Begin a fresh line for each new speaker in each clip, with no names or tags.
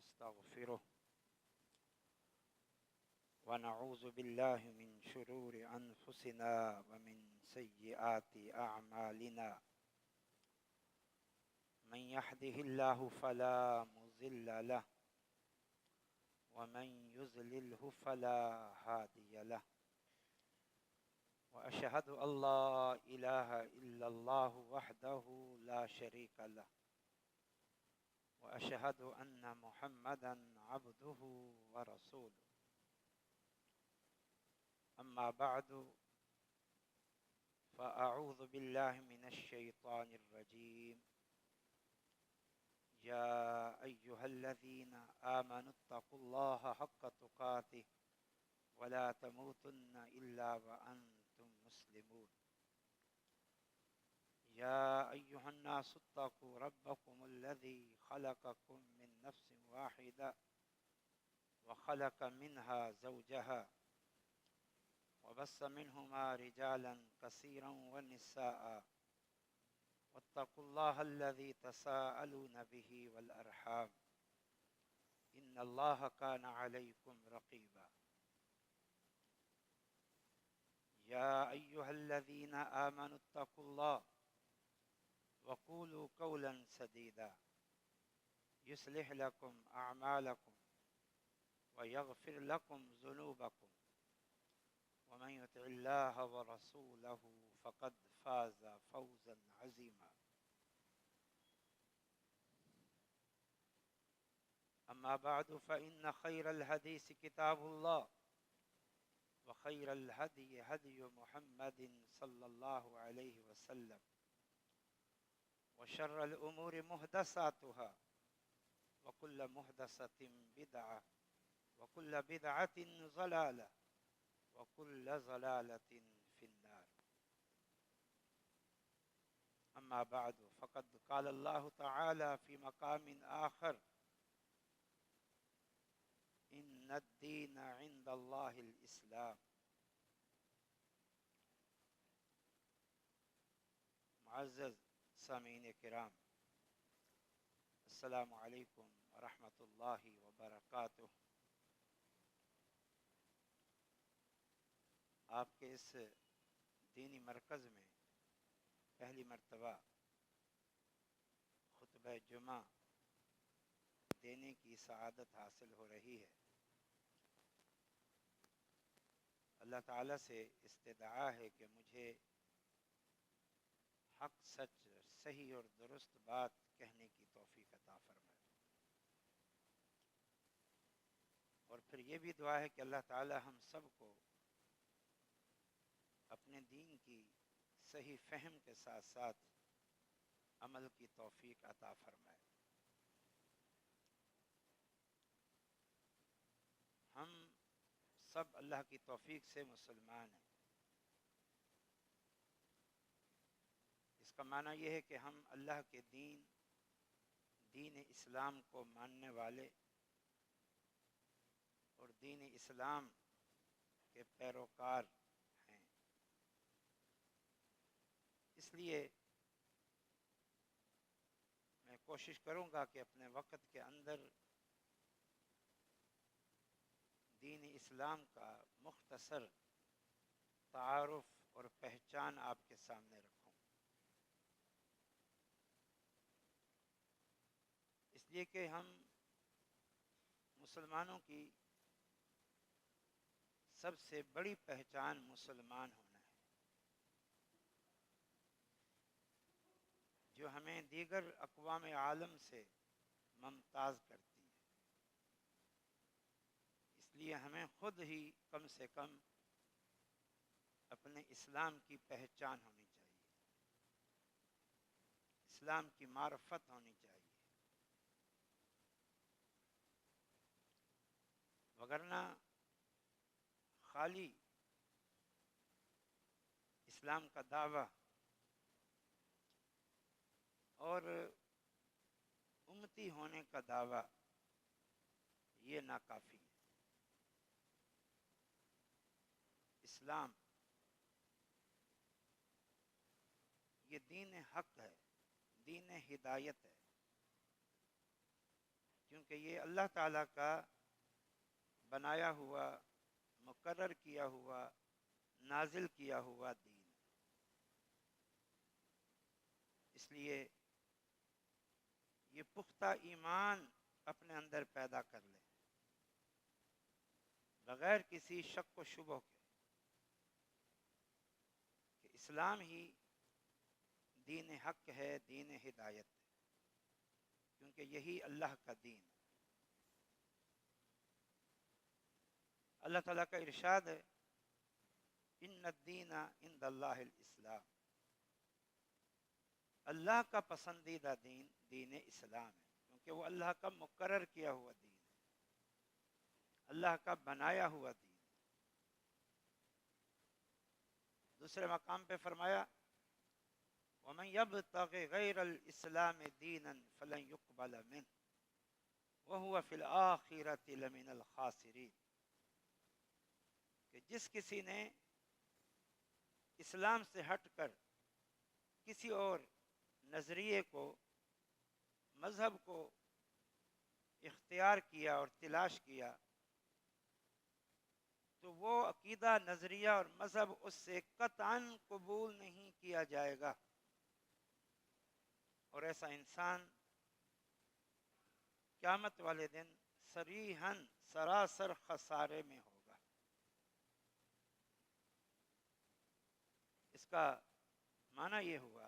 ونستغفره ونعوذ بالله من شرور أنفسنا ومن سيئات أعمالنا من يهده الله فلا مضل له ومن يضلله فلا هادي له وأشهد أن لا إله إلا الله وحده لا شريك له وأشهد أن محمدا عبده ورسوله أما بعد فأعوذ بالله من الشيطان الرجيم يا أيها الذين آمنوا اتقوا الله حق تقاته ولا تموتن إلا وأنتم مسلمون يا أيها الناس اتقوا ربكم الذي خلقكم من نفس واحدة وخلق منها زوجها وبث منهما رجالا كثيرا ونساء واتقوا الله الذي تساءلون به والأرحام إن الله كان عليكم رقيبا يا أيها الذين آمنوا اتقوا الله وقولوا قولا سديدا يصلح لكم أعمالكم ويغفر لكم ذنوبكم ومن يطع الله ورسوله فقد فاز فوزا عظيما أما بعد فإن خير الحديث كتاب الله وخير الهدي هدي محمد صلى الله عليه وسلم وشر الأمور محدثاتها وكل محدثة بدعة وكل بدعة ضلالة وكل ضلالة في النار أما بعد فقد قال الله تعالى في مقام آخر إن الدين عند الله الإسلام معزز سامعین کرام، السلام علیکم ورحمۃ اللہ وبرکاتہ۔ آپ کے اس دینی مرکز میں پہلی مرتبہ خطبہ جمعہ دینے کی سعادت حاصل ہو رہی ہے۔ اللہ تعالیٰ سے استدعا ہے کہ مجھے حق، سچ، صحیح اور درست بات کہنے کی توفیق عطا فرمائے، اور پھر یہ بھی دعا ہے کہ اللہ تعالیٰ ہم سب کو اپنے دین کی صحیح فہم کے ساتھ ساتھ عمل کی توفیق عطا فرمائے۔ ہم سب اللہ کی توفیق سے مسلمان ہیں۔ اس کا معنی یہ ہے کہ ہم اللہ کے دین اسلام کو ماننے والے اور دین اسلام کے پیروکار ہیں۔ اس لیے میں کوشش کروں گا کہ اپنے وقت کے اندر دین اسلام کا مختصر تعارف اور پہچان آپ کے سامنے رکھوں، اس لیے کہ ہم مسلمانوں کی سب سے بڑی پہچان مسلمان ہونا ہے، جو ہمیں دیگر اقوام عالم سے ممتاز کرتی ہے۔ اس لیے ہمیں خود ہی کم سے کم اپنے اسلام کی پہچان ہونی چاہیے، اسلام کی معرفت ہونی چاہیے، وگرنہ خالی اسلام کا دعویٰ اور امتی ہونے کا دعویٰ یہ ناکافی ہے۔ اسلام یہ دین حق ہے، دین ہدایت ہے، کیونکہ یہ اللہ تعالیٰ کا بنایا ہوا، مقرر کیا ہوا، نازل کیا ہوا دین ہے۔ اس لیے یہ پختہ ایمان اپنے اندر پیدا کر لیں بغیر کسی شک و شبہ کے کہ اسلام ہی دین حق ہے، دین ہدایت ہے، کیونکہ یہی اللہ کا دین ہے۔ اللہ تعالیٰ کا ارشاد ہے ان الدین عند اللہ الاسلام، اللہ کا پسندیدہ دین دین اسلام ہے، کیونکہ وہ اللہ کا مقرر کیا ہوا دین ہے، اللہ کا بنایا ہوا دین ہے۔ دوسرے مقام پہ فرمایا وَمَن يَبْتَغِ غَيْرَ الْإِسْلَامِ دِينًا فَلَن يُقْبَلَ مِنْهُ وَهُوَ فِي الْآخِرَةِ لَمِنَ الْخَاسِرِينَ، کہ جس کسی نے اسلام سے ہٹ کر کسی اور نظریے کو، مذہب کو اختیار کیا اور تلاش کیا تو وہ عقیدہ، نظریہ اور مذہب اس سے قطعاً قبول نہیں کیا جائے گا، اور ایسا انسان قیامت والے دن صریحاً سراسر خسارے میں ہوگا۔ اس کا معنی یہ ہوا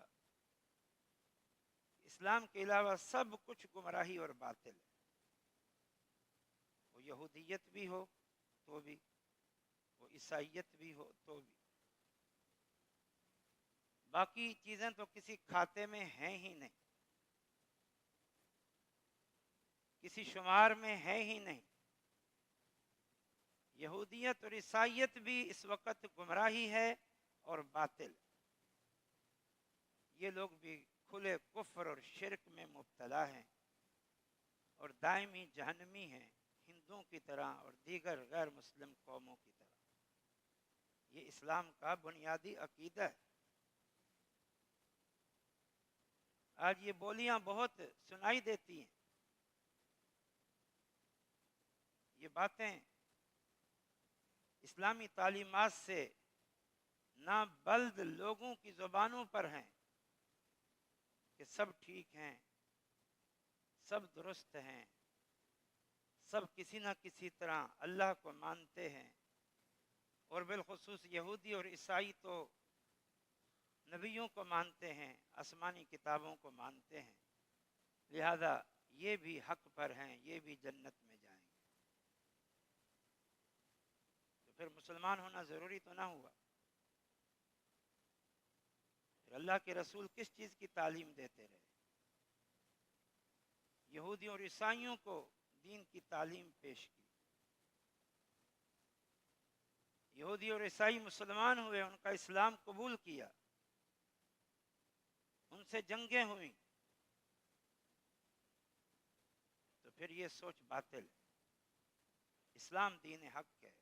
اسلام کے علاوہ سب کچھ گمراہی اور باطل ہے، وہ یہودیت بھی ہو تو بھی، وہ عیسائیت بھی ہو تو بھی، باقی چیزیں تو کسی کھاتے میں ہیں ہی نہیں، کسی شمار میں ہے ہی نہیں۔ یہودیت اور عیسائیت بھی اس وقت گمراہی ہے اور باطل، یہ لوگ بھی کھلے کفر اور شرک میں مبتلا ہیں اور دائمی جہنمی ہیں، ہندوؤں کی طرح اور دیگر غیر مسلم قوموں کی طرح۔ یہ اسلام کا بنیادی عقیدہ ہے۔ آج یہ بولیاں بہت سنائی دیتی ہیں، یہ باتیں اسلامی تعلیمات سے نابلد لوگوں کی زبانوں پر ہیں کہ سب ٹھیک ہیں، سب درست ہیں، سب کسی نہ کسی طرح اللہ کو مانتے ہیں، اور بالخصوص یہودی اور عیسائی تو نبیوں کو مانتے ہیں، آسمانی کتابوں کو مانتے ہیں، لہذا یہ بھی حق پر ہیں، یہ بھی جنت میں جائیں گے۔ تو پھر مسلمان ہونا ضروری تو نہ ہوا؟ پھر اللہ کے رسول کس چیز کی تعلیم دیتے رہے؟ یہودیوں اور عیسائیوں کو دین کی تعلیم پیش کی۔ یہودی اور عیسائی مسلمان ہوئے، ان کا اسلام قبول کیا، ان سے جنگیں ہوئیں، تو پھر یہ سوچ باطل ہے۔ اسلام دین حق ہے،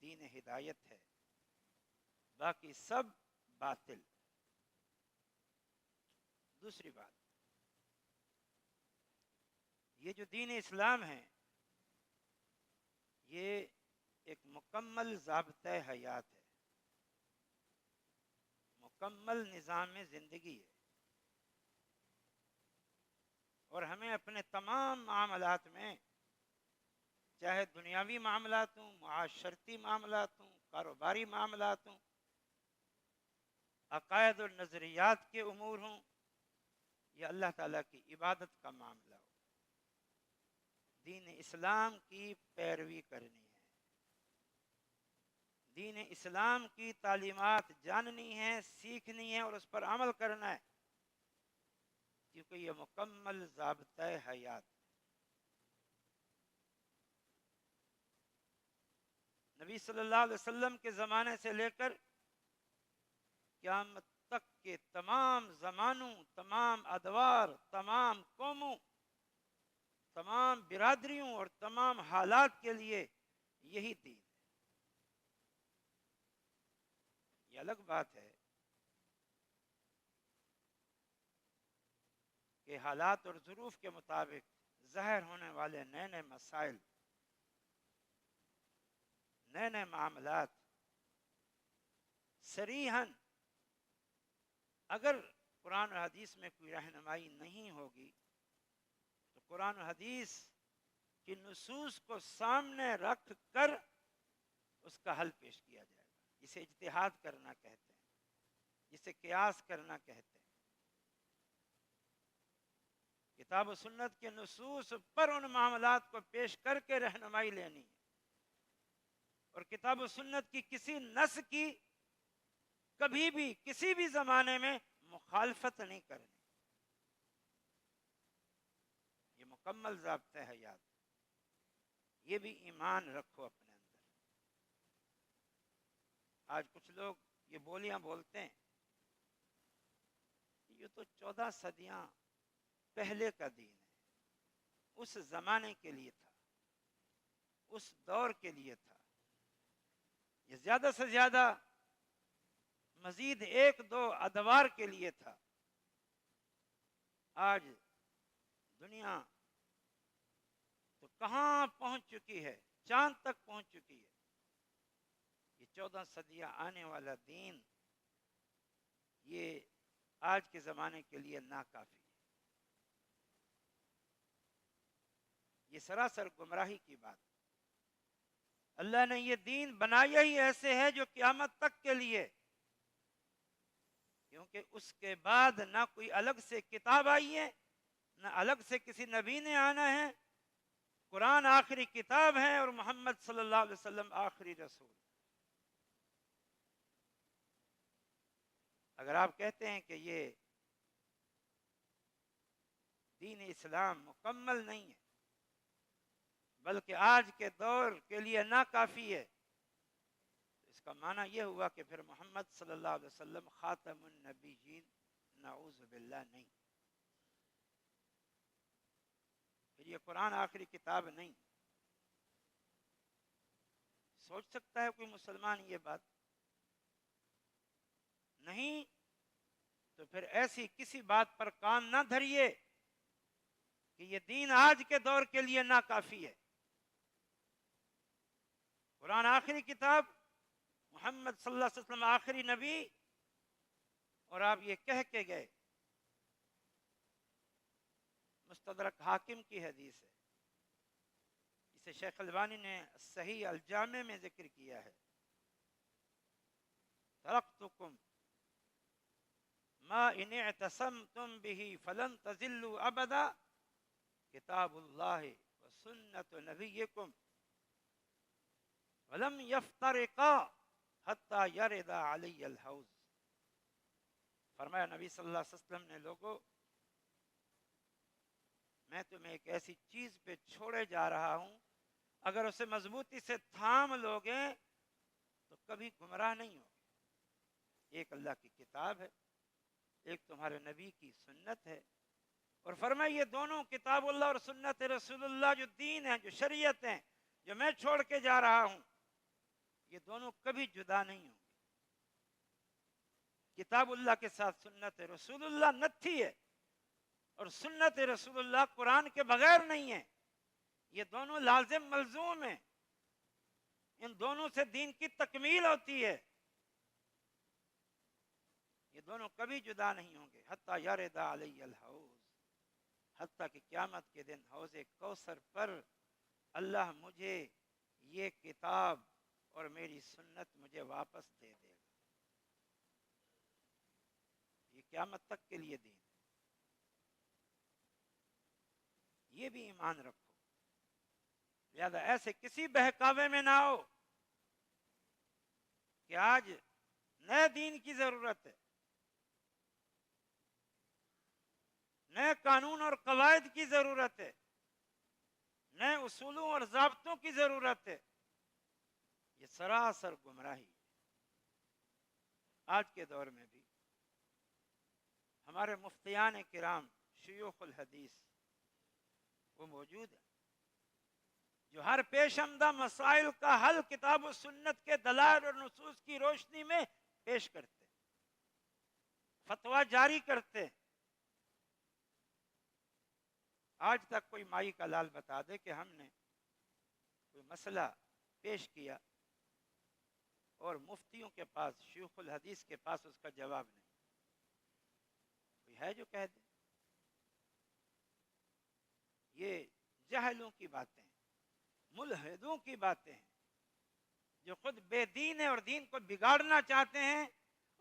دین ہدایت ہے، باقی سب باطل۔ دوسری بات، یہ جو دین اسلام ہے یہ ایک مکمل ضابطۂ حیات ہے، مکمل نظام زندگی ہے، اور ہمیں اپنے تمام معاملات میں، چاہے دنیاوی معاملات ہوں، معاشرتی معاملات ہوں، کاروباری معاملات ہوں، عقائد اور نظریات کے امور ہوں، یا اللہ تعالیٰ کی عبادت کا معاملہ ہو، دین اسلام کی پیروی کرنی ہے، دین اسلام کی تعلیمات جاننی ہے، سیکھنی ہے اور اس پر عمل کرنا ہے، کیونکہ یہ مکمل ضابطۂ حیات ہے۔ نبی صلی اللہ علیہ وسلم کے زمانے سے لے کر قیامت تک کے تمام زمانوں، تمام ادوار، تمام قوموں، تمام برادریوں اور تمام حالات کے لیے یہی دین ہے۔ یہ الگ بات ہے کہ حالات اور ظروف کے مطابق ظاہر ہونے والے نئے نئے مسائل، نئے نئے معاملات صریحاً اگر قرآن و حدیث میں کوئی رہنمائی نہیں ہوگی تو قرآن و حدیث کی نصوص کو سامنے رکھ کر اس کا حل پیش کیا جائے گا. اسے اجتہاد کرنا کہتے ہیں، اسے قیاس کرنا کہتے ہیں. کتاب و سنت کے نصوص پر ان معاملات کو پیش کر کے رہنمائی لینی ہے، اور کتاب و سنت کی کسی نص کی کبھی بھی کسی بھی زمانے میں مخالفت نہیں کرنی. یہ مکمل ضابطہ ہے، یاد یہ بھی ایمان رکھو اپنے اندر. آج کچھ لوگ یہ بولیاں بولتے ہیں، یہ تو 14 صدیاں پہلے کا دین ہے، اس زمانے کے لیے تھا، اس دور کے لیے تھا. یہ زیادہ سے زیادہ مزید 1-2 ادوار کے لیے تھا. آج دنیا تو کہاں پہنچ چکی ہے، چاند تک پہنچ چکی ہے. یہ 14 صدیاں آنے والا دین یہ آج کے زمانے کے لیے ناکافی ہے. یہ سراسر گمراہی کی بات. اللہ نے یہ دین بنایا ہی ایسے ہے جو قیامت تک کے لیے، کیونکہ اس کے بعد نہ کوئی الگ سے کتاب آئی ہے، نہ الگ سے کسی نبی نے آنا ہے. قرآن آخری کتاب ہے اور محمد صلی اللہ علیہ وسلم آخری رسول. اگر آپ کہتے ہیں کہ یہ دین اسلام مکمل نہیں ہے بلکہ آج کے دور کے لیے ناکافی ہے، تو اس کا معنی یہ ہوا کہ پھر محمد صلی اللہ علیہ وسلم خاتم النبیین نعوذ باللہ نہیں، پھر یہ قرآن آخری کتاب نہیں. سوچ سکتا ہے کوئی مسلمان یہ بات؟ نہیں. تو پھر ایسی کسی بات پر کام نہ دھریے کہ یہ دین آج کے دور کے لیے ناکافی ہے. قرآن آخری کتاب، محمد صلی اللہ علیہ وسلم آخری نبی، اور آپ یہ کہہ کے گئے. مستدرک حاکم کی حدیث ہے، اسے شیخ البانی نے صحیح الجامع میں ذکر کیا ہے. ترکتکم ما ان اعتصمتم به فلن تضلوا ابدا کتاب اللہ و سنت نبیکم ولم یفترقا حتی یرد علی الحوض. فرمایا نبی صلی اللہ علیہ وسلم نے، لوگوں میں تمہیں ایک ایسی چیز پہ چھوڑے جا رہا ہوں، اگر اسے مضبوطی سے تھام لوگے تو کبھی گمراہ نہیں ہوگے. ایک اللہ کی کتاب ہے، ایک تمہارے نبی کی سنت ہے. اور فرمایا یہ دونوں کتاب اللہ اور سنت رسول اللہ جو دین ہے، جو شریعت ہے، جو میں چھوڑ کے جا رہا ہوں، یہ دونوں کبھی جدا نہیں ہوں گے. کتاب اللہ کے ساتھ سنت رسول اللہ نتھی ہے، اور سنت رسول اللہ قرآن کے بغیر نہیں ہے. یہ دونوں لازم ملزوم ہیں، ان دونوں سے دین کی تکمیل ہوتی ہے. یہ دونوں کبھی جدا نہیں ہوں گے. حتیٰ یرد علی الحوض، حتیٰ کہ قیامت کے دن حوض کوثر پر اللہ مجھے یہ کتاب اور میری سنت مجھے واپس دے دے گا. یہ قیامت تک کے لیے دین ہے. یہ بھی ایمان رکھو. لہذا ایسے کسی بہکاوے میں نہ ہو کہ آج نئے دین کی ضرورت ہے، نئے قانون اور قواعد کی ضرورت ہے، نئے اصولوں اور ضابطوں کی ضرورت ہے. یہ سراسر گمراہی ہے. آج کے دور میں بھی ہمارے مفتیان کرام شیوخ الحدیث وہ موجود ہیں جو ہر پیش آمدہ مسائل کا حل کتاب و سنت کے دلائل اور نصوص کی روشنی میں پیش کرتے، فتویٰ جاری کرتے. آج تک کوئی مائی کا لال بتا دے کہ ہم نے کوئی مسئلہ پیش کیا اور مفتیوں کے پاس، شیوخ الحدیث کے پاس اس کا جواب نہیں؟ کوئی ہے جو کہہ دے؟ یہ جہلوں کی باتیں ہیں، ملحدوں کی باتیں ہیں، جو خود بے دین ہیں اور دین کو بگاڑنا چاہتے ہیں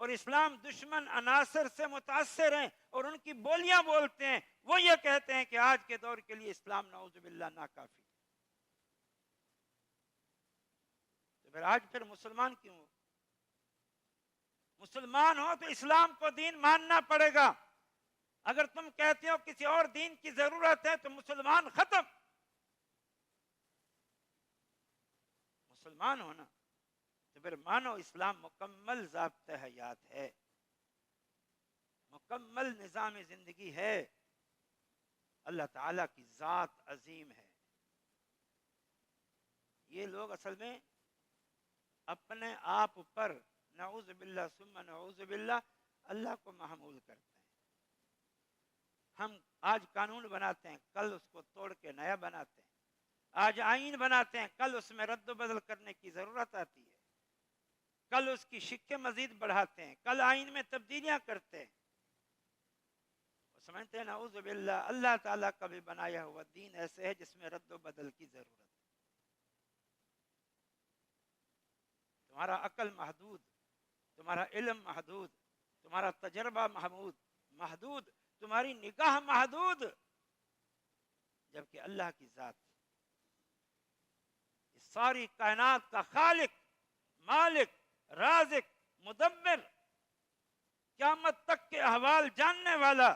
اور اسلام دشمن عناصر سے متاثر ہیں اور ان کی بولیاں بولتے ہیں. وہ یہ کہتے ہیں کہ آج کے دور کے لیے اسلام نعوذ باللہ ناکافی. تو پھر آج پھر مسلمان کیوں ہو؟ مسلمان ہو تو اسلام کو دین ماننا پڑے گا. اگر تم کہتے ہو کسی اور دین کی ضرورت ہے تو مسلمان ختم. مسلمان ہونا تو پھر مانو اسلام مکمل ضابطہ حیات ہے، مکمل نظام زندگی ہے، اللہ تعالیٰ کی ذات عظیم ہے. یہ لوگ اصل میں اپنے آپ پر نعوذ باللہ ثم نعوذ باللہ اللہ کو محمول کرتے ہیں. ہم آج قانون بناتے ہیں، کل اس کو توڑ کے نیا بناتے ہیں. آج آئین بناتے ہیں، کل اس میں رد و بدل کرنے کی ضرورت آتی ہے. کل اس کی شکیں مزید بڑھاتے ہیں، کل آئین میں تبدیلیاں کرتے ہیں. سمجھتے ہیں نعوذ باللہ اللہ تعالیٰ کا بھی بنایا ہوا دین ایسے ہے جس میں رد و بدل کی ضرورت ہے. تمہارا عقل محدود، تمہارا علم محدود، تمہارا تجربہ محدود، تمہاری نگاہ محدود، جبکہ اللہ کی ذات اس ساری کائنات کا خالق، مالک، رازق، مدبر، قیامت تک کے احوال جاننے والا،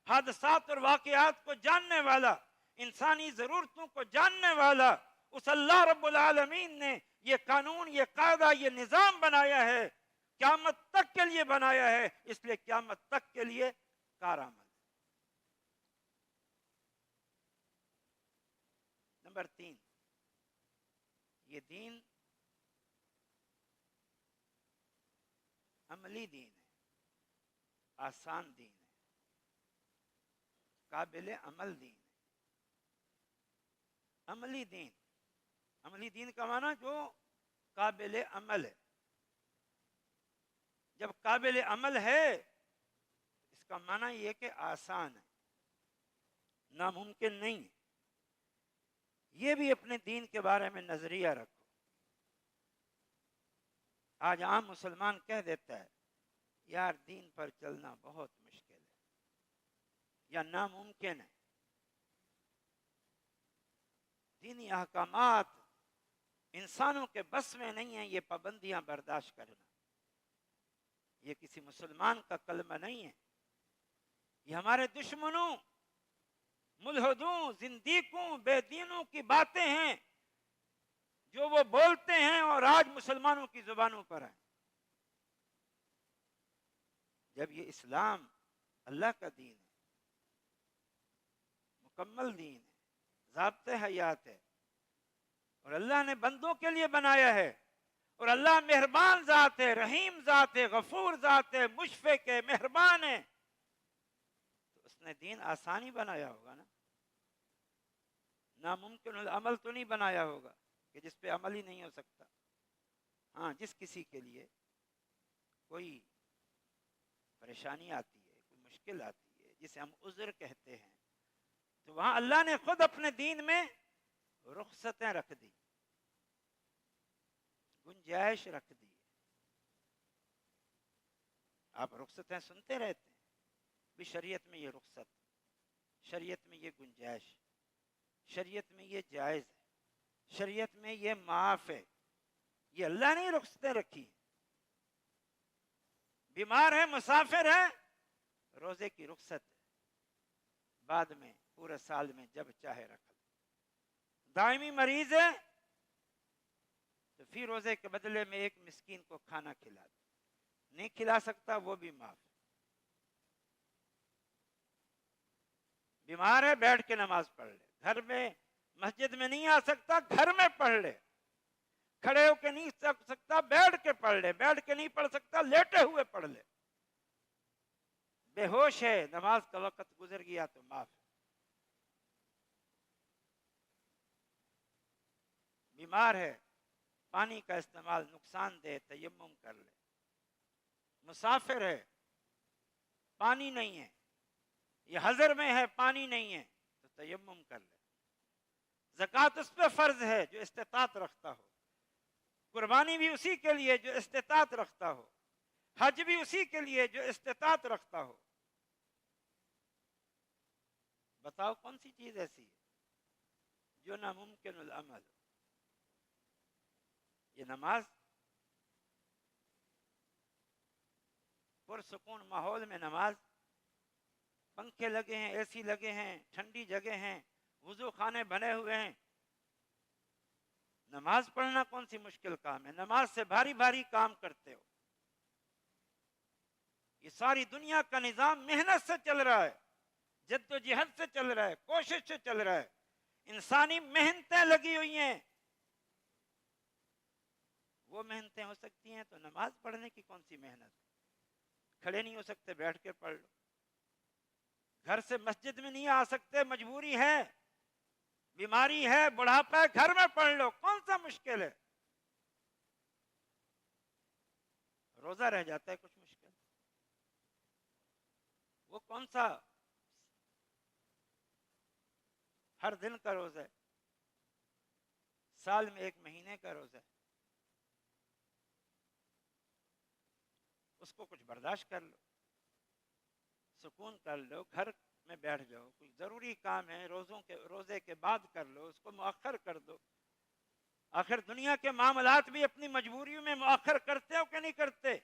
حادثات اور واقعات کو جاننے والا، انسانی ضرورتوں کو جاننے والا، اس اللہ رب العالمین نے یہ قانون، یہ قاعدہ، یہ نظام بنایا ہے، قیامت تک کے لیے بنایا ہے. اس لیے قیامت تک کے لیے کارآمد. نمبر 3، یہ دین عملی دین ہے، آسان دین ہے، قابل عمل دین ہے. عملی دین، عملی دین کا معنی جو قابل عمل ہے. جب قابل عمل ہے اس کا معنی یہ کہ آسان ہے، ناممکن نہیں ہے. یہ بھی اپنے دین کے بارے میں نظریہ رکھو. آج عام مسلمان کہہ دیتا ہے یار دین پر چلنا بہت مشکل ہے یا ناممکن ہے. دینی احکامات انسانوں کے بس میں نہیں ہیں، یہ پابندیاں برداشت کرنا. یہ کسی مسلمان کا کلمہ نہیں ہے، یہ ہمارے دشمنوں، ملحدوں، زندیقوں، بے دینوں کی باتیں ہیں جو وہ بولتے ہیں اور آج مسلمانوں کی زبانوں پر ہیں. جب یہ اسلام اللہ کا دین ہے، مکمل دین ہے، ضابطہ حیات ہے، اور اللہ نے بندوں کے لیے بنایا ہے، اور اللہ مہربان ذات ہے، رحیم ذات ہے، غفور ذات ہے، مشفق ہے، مہربان ہے، تو اس نے دین آسانی بنایا ہوگا نا. ناممکن العمل تو نہیں بنایا ہوگا کہ جس پہ عمل ہی نہیں ہو سکتا. ہاں، جس کسی کے لیے کوئی پریشانی آتی ہے، کوئی مشکل آتی ہے جسے ہم عذر کہتے ہیں، تو وہاں اللہ نے خود اپنے دین میں رخصتیں رکھ دی، گنجائش رکھ دی. آپ رخصتیں سنتے رہتے ہیں بھی، شریعت میں یہ رخصت، شریعت میں یہ گنجائش، شریعت میں یہ جائز ہے، شریعت میں یہ معاف ہے. یہ اللہ نے رخصتیں رکھی. بیمار ہے، مسافر ہے، روزے کی رخصت ہے، بعد میں پورے سال میں جب چاہے رکھ لے. دائمی مریض ہے تو فی روزے کے بدلے میں ایک مسکین کو کھانا کھلا دے. نہیں کھلا سکتا وہ بھی معاف. بیمار ہے، بیٹھ کے نماز پڑھ لے. گھر میں مسجد میں نہیں آ سکتا، گھر میں پڑھ لے. کھڑے ہو کے نہیں سکتا، بیٹھ کے پڑھ لے. بیٹھ کے نہیں پڑھ سکتا، لیٹے ہوئے پڑھ لے. بے ہوش ہے، نماز کا وقت گزر گیا تو معاف. بیمار ہے پانی کا استعمال نقصان دہ، تیمم کر لے۔ مسافر ہے پانی نہیں ہے، یہ حضر میں ہے پانی نہیں ہے تو تیمم کر لے۔ زکوٰۃ اس پہ فرض ہے جو استطاعت رکھتا ہو، قربانی بھی اسی کے لیے جو استطاعت رکھتا ہو، حج بھی اسی کے لیے جو استطاعت رکھتا ہو۔ بتاؤ کون سی چیز ایسی ہے جو ناممکن العمل ہو؟ یہ نماز پرسکون ماحول میں، نماز، پنکھے لگے ہیں، اے سی لگے ہیں، ٹھنڈی جگہ ہیں، وضو خانے بنے ہوئے ہیں، نماز پڑھنا کون سی مشکل کام ہے؟ نماز سے بھاری بھاری کام کرتے ہو۔ یہ ساری دنیا کا نظام محنت سے چل رہا ہے، جد و جہد سے چل رہا ہے، کوشش سے چل رہا ہے، انسانی محنتیں لگی ہوئی ہیں۔ وہ محنتیں ہو سکتی ہیں تو نماز پڑھنے کی کون سی محنت ہے؟ کھڑے نہیں ہو سکتے، بیٹھ کے پڑھ لو۔ گھر سے مسجد میں نہیں آ سکتے، مجبوری ہے، بیماری ہے، بڑھاپا ہے، گھر میں پڑھ لو، کون سا مشکل ہے؟ روزہ رہ جاتا ہے کچھ مشکل، وہ کون سا ہر دن کا روزہ ہے، سال میں 1 مہینے کا روزہ ہے، اس کو کچھ برداشت کر لو، سکون کر لو، گھر میں بیٹھ جاؤ۔ کوئی ضروری کام ہے روزے کے بعد کر لو، اس کو مؤخر کر دو۔ آخر دنیا کے معاملات بھی اپنی مجبوریوں میں مؤخر کرتے ہو کہ نہیں کرتے؟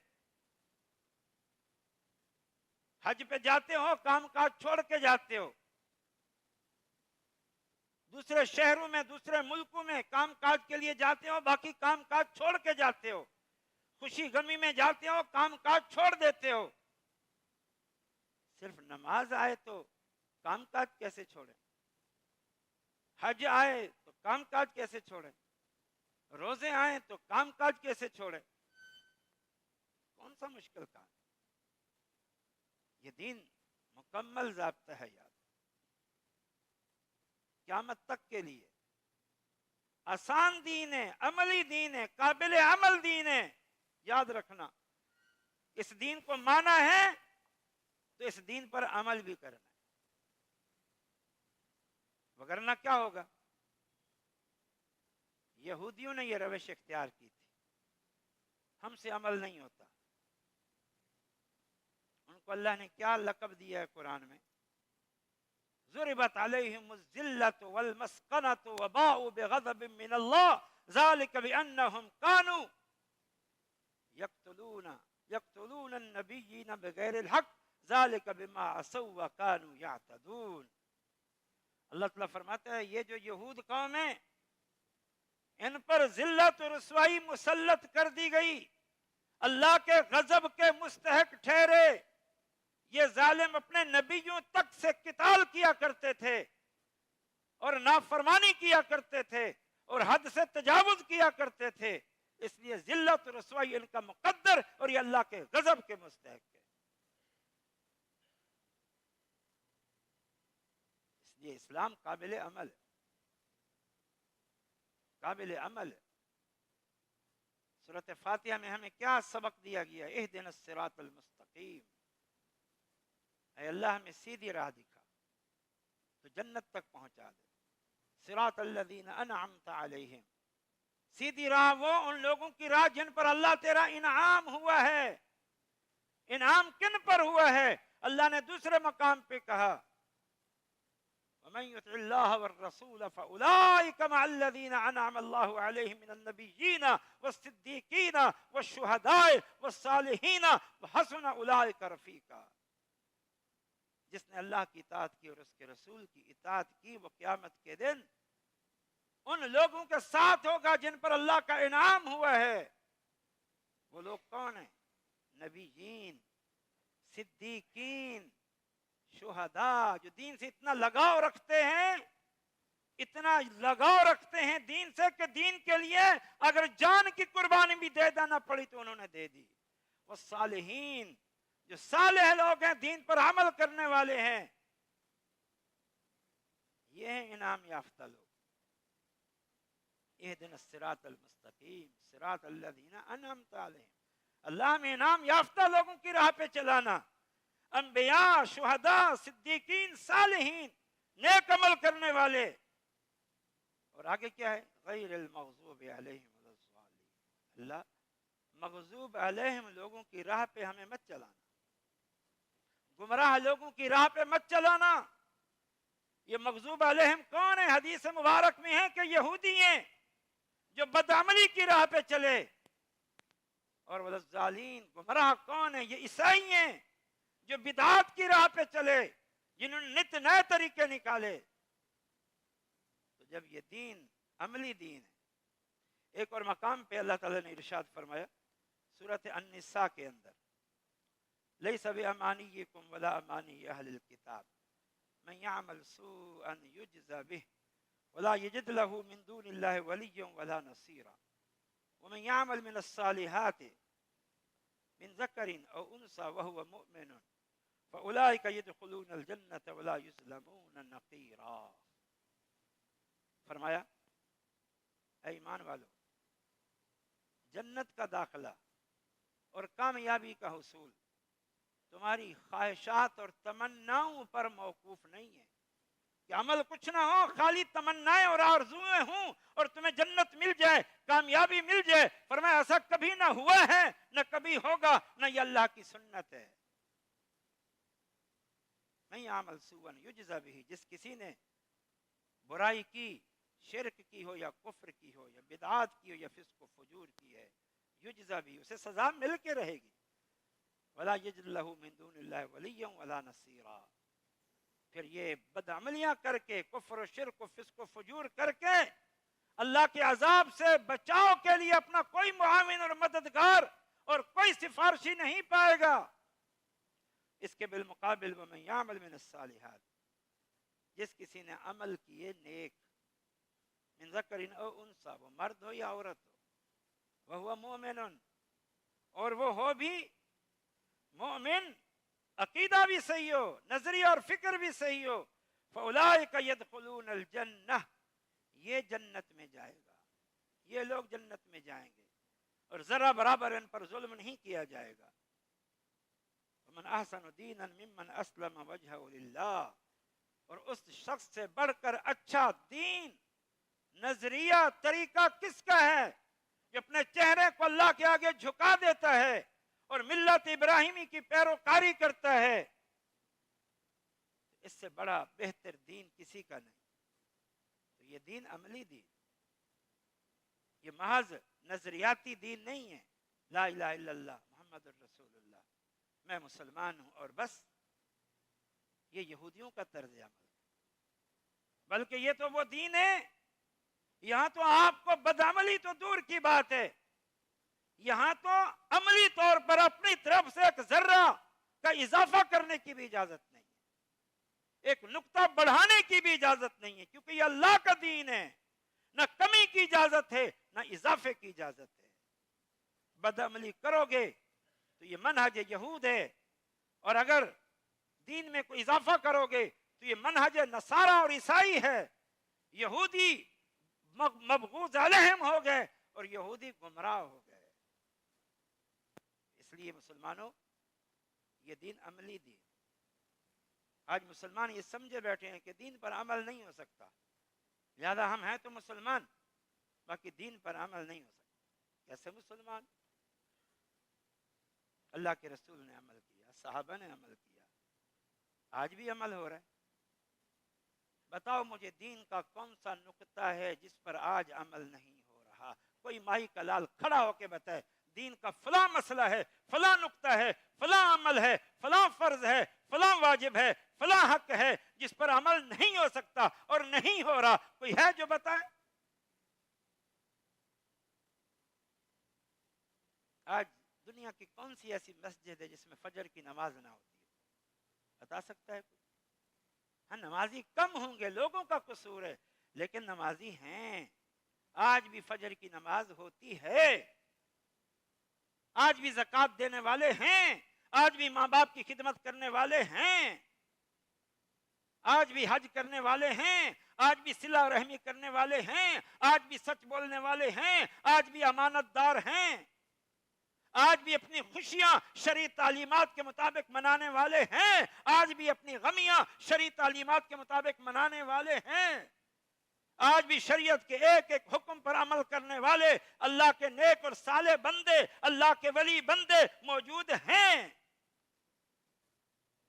حج پہ جاتے ہو، کام کاج چھوڑ کے جاتے ہو، دوسرے شہروں میں، دوسرے ملکوں میں کام کاج کے لیے جاتے ہو، باقی کام کاج چھوڑ کے جاتے ہو، خوشی غمی میں جاتے ہو، کام کاج چھوڑ دیتے ہو۔ صرف نماز آئے تو کام کاج کیسے چھوڑیں؟ حج آئے تو کام کاج کیسے چھوڑیں؟ روزے آئے تو کام کاج کیسے چھوڑیں؟ کون سا مشکل کام؟ یہ دین مکمل ضابطہ ہے، یاد قیامت تک کے لیے آسان دین ہے، عملی دین ہے، قابل عمل دین ہے۔ یاد رکھنا، اس دین کو مانا ہے تو اس دین پر عمل بھی کرنا ہے، وگرنہ کیا ہوگا؟ یہودیوں نے یہ روش اختیار کی تھی، ہم سے عمل نہیں ہوتا۔ ان کو اللہ نے کیا لقب دیا ہے قرآن میں؟ ضربت علیہم الذلۃ والمسکنۃ وباؤوا بغضب من اللہ ذلک بانہم کانوا یقتلون النبیین بغیر الحق ذلک بما عصوا وکانوا یعتدون۔ اللہ تعالیٰ فرماتا ہے یہ جو یہود قوم ہے، ان پر ذلت و رسوائی مسلط کر دی گئی، اللہ کے غضب کے مستحق ٹھہرے۔ یہ ظالم اپنے نبیوں تک سے قتال کیا کرتے تھے اور نافرمانی کیا کرتے تھے اور حد سے تجاوز کیا کرتے تھے، اس لیے ذلت و رسوائی ان کا مقدر اور یہ اللہ کے غضب کے مستحق ہے۔ اس لیے اسلام قابل عمل ہے، قابل عمل ہے۔ سورۃ فاتحہ میں ہمیں کیا سبق دیا گیا؟ اہدنا الصراط المستقیم، اے اللہ ہمیں سیدھی راہ دکھا تو جنت تک پہنچا دے۔ صراط الذین انعمت علیہم، سیدھی راہ وہ ان لوگوں کی راہ جن پر اللہ تیرا انعام ہوا ہے۔ انعام کن پر ہوا ہے؟ اللہ نے دوسرے مقام پہ کہا وَمَن يُطِعِ اللَّهَ وَالرَّسُولَ فَأُولَٰئِكَ مَعَ الَّذِينَ أَنْعَمَ اللَّهُ عَلَيْهِم مِّنَ النَّبِيِّينَ وَالصِّدِّيقِينَ وَالشُّهَدَاءِ وَالصَّالِحِينَ وَحَسُنَ أُولَٰئِكَ رَفِيقًا۔ جس نے اللہ کی اطاعت کی اور اس کے رسول کی اطاعت کی، وہ قیامت کے دن ان لوگوں کے ساتھ ہوگا جن پر اللہ کا انعام ہوا ہے۔ وہ لوگ کون ہیں؟ نبیین، صدیقین، شہداء، جو دین سے اتنا لگاؤ رکھتے ہیں، اتنا لگاؤ رکھتے ہیں دین سے کہ دین کے لیے اگر جان کی قربانی بھی دے دینا پڑی تو انہوں نے دے دی۔ وہ صالحین، جو صالح لوگ ہیں، دین پر عمل کرنے والے ہیں، یہ ہیں انعام یافتہ لوگ۔ اہدنا الصراط المستقیم صراط الذین انعمت علیہم، اللہ میں انعام یافتہ لوگوں کی راہ پہ چلانا، انبیاء، شہداء، صدیقین، صالحین، نیک عمل کرنے والے. اور آگے کیا ہے؟ غیر المغضوب علیہم ولا الضالین. اللہ مغضوب علیہم لوگوں کی راہ پہ ہمیں مت چلانا، گمراہ لوگوں کی راہ پہ مت چلانا. یہ مغضوب علیہم کون ہے؟ حدیث مبارک میں ہے کہ یہودی ہیں جو بدعملی کی راہ پہ چلے. اور ولا الضالین گمراہ کون ہے؟ یہ عیسائی ہیں جو بدعات کی راہ پہ چلے، جنہوں نے نت نئے طریقے نکالے. تو جب یہ دین عملی دین ہے. ایک اور مقام پہ اللہ تعالیٰ نے ارشاد فرمایا سورۃ النساء کے اندر، لیس بامانیکم ولا امانی اہل الکتاب من یعمل سوءا یجزا به ولا یجد له من دون اللہ ولیا ولا نصیرا ومن یعمل من الصالحات من ذکر او انثى وهو مؤمن فاولئک يدخلون الجنة ولا یظلمون نقیرا. فرمایا اے ایمان والو، جنت کا داخلہ اور کامیابی کا حصول تمہاری خواہشات اور تمناؤں پر موقوف نہیں ہے کہ عمل کچھ نہ ہو، خالی تمنائیں اور آرزویں ہوں اور تمہیں جنت مل جائے، کامیابی مل جائے. فرمایا ایسا کبھی نہ ہوا ہے، نہ کبھی ہوگا، نہ یہ اللہ کی سنت ہے. نہیں عمل سوءا یجزا به، جس کسی نے برائی کی، شرک کی ہو یا کفر کی ہو یا بدعات کی ہو یا فسق و فجور کی ہے، یجزا بھی، اسے سزا مل کے رہے گی. ولا یجد له من دون اللہ ولیا ولا نصیرا. پھر یہ بدعملیاں کر کے، کفر و شرک و فسق و فجور کر کے اللہ کے عذاب سے بچاؤ کے لیے اپنا کوئی معاون اور مددگار اور کوئی سفارشی نہیں پائے گا. اس کے بالمقابل ومن یعمل من الصالحات، جس کسی نے عمل کیے نیک، من ذکر او انثى، وہ مرد ہو یا عورت ہو، وہو مومن، اور وہ ہو بھی مومن، عقیدہ بھی صحیح ہو، نظریہ اور فکر بھی صحیح ہو، فاولئک يدخلون الجنہ، یہ جنت میں جائے گا، یہ لوگ جنت میں جائیں گے اور ذرا برابر ان پر ظلم نہیں کیا جائے گا. ومن احسن دینا ممن اسلم وجہہ للہ، اور اس شخص سے بڑھ کر اچھا دین، نظریہ، طریقہ کس کا ہے جو اپنے چہرے کو اللہ کے آگے جھکا دیتا ہے اور ملت ابراہیمی کی پیروکاری کرتا ہے؟ اس سے بڑا بہتر دین کسی کا نہیں. تو یہ دین عملی دین، یہ محض نظریاتی دین نہیں ہے. لا الہ الا اللہ محمد الرسول اللہ، میں مسلمان ہوں اور بس، یہ یہودیوں کا طرز عمل. بلکہ یہ تو وہ دین ہے، یہاں تو آپ کو بدعملی تو دور کی بات ہے، یہاں تو عملی طور پر اپنی طرف سے ایک ذرہ کا اضافہ کرنے کی بھی اجازت نہیں ہے، ایک نقطہ بڑھانے کی بھی اجازت نہیں ہے، کیونکہ یہ اللہ کا دین ہے. نہ کمی کی اجازت ہے، نہ اضافے کی اجازت ہے. بدعملی کرو گے تو یہ منہج یہود ہے، اور اگر دین میں کوئی اضافہ کرو گے تو یہ منہج نصارہ اور عیسائی ہے. یہودی مبغوض علیہم ہو گئے اور یہودی گمراہ ہو گئے. اس لیے مسلمانوں، یہ دین عملی دین. آج مسلمان یہ سمجھے بیٹھے ہیں کہ دین پر عمل نہیں ہو سکتا، لہذا ہم ہیں تو مسلمان، باقی دین پر عمل نہیں ہو سکتا. کیسے مسلمان؟ اللہ کے رسول نے عمل کیا، صحابہ نے عمل کیا، آج بھی عمل ہو رہا ہے. بتاؤ مجھے دین کا کون سا نقطہ ہے جس پر آج عمل نہیں ہو رہا؟ کوئی مائی کا لال کھڑا ہو کے بتائے دین کا فلاں مسئلہ ہے، فلاں نقطہ ہے، فلاں عمل ہے، فلاں فرض ہے، فلاں واجب ہے، فلاں حق ہے جس پر عمل نہیں ہو سکتا اور نہیں ہو رہا. کوئی ہے جو بتائے؟ آج دنیا کی کون سی ایسی مسجد ہے جس میں فجر کی نماز نہ ہوتی ہے؟ بتا سکتا ہے کوئی؟ ہاں، نمازی کم ہوں گے، لوگوں کا قصور ہے، لیکن نمازی ہیں. آج بھی فجر کی نماز ہوتی ہے، آج بھی زکوٰۃ دینے والے ہیں، آج بھی ماں باپ کی خدمت کرنے والے ہیں، آج بھی حج کرنے والے ہیں، آج بھی صلہ رحمی کرنے والے ہیں، آج بھی سچ بولنے والے ہیں، آج بھی امانت دار ہیں، آج بھی اپنی خوشیاں شرعی تعلیمات کے مطابق منانے والے ہیں، آج بھی اپنی غمیاں شرعی تعلیمات کے مطابق منانے والے ہیں، آج بھی شریعت کے ایک ایک حکم پر عمل کرنے والے اللہ کے نیک اور صالح بندے، اللہ کے ولی بندے موجود ہیں۔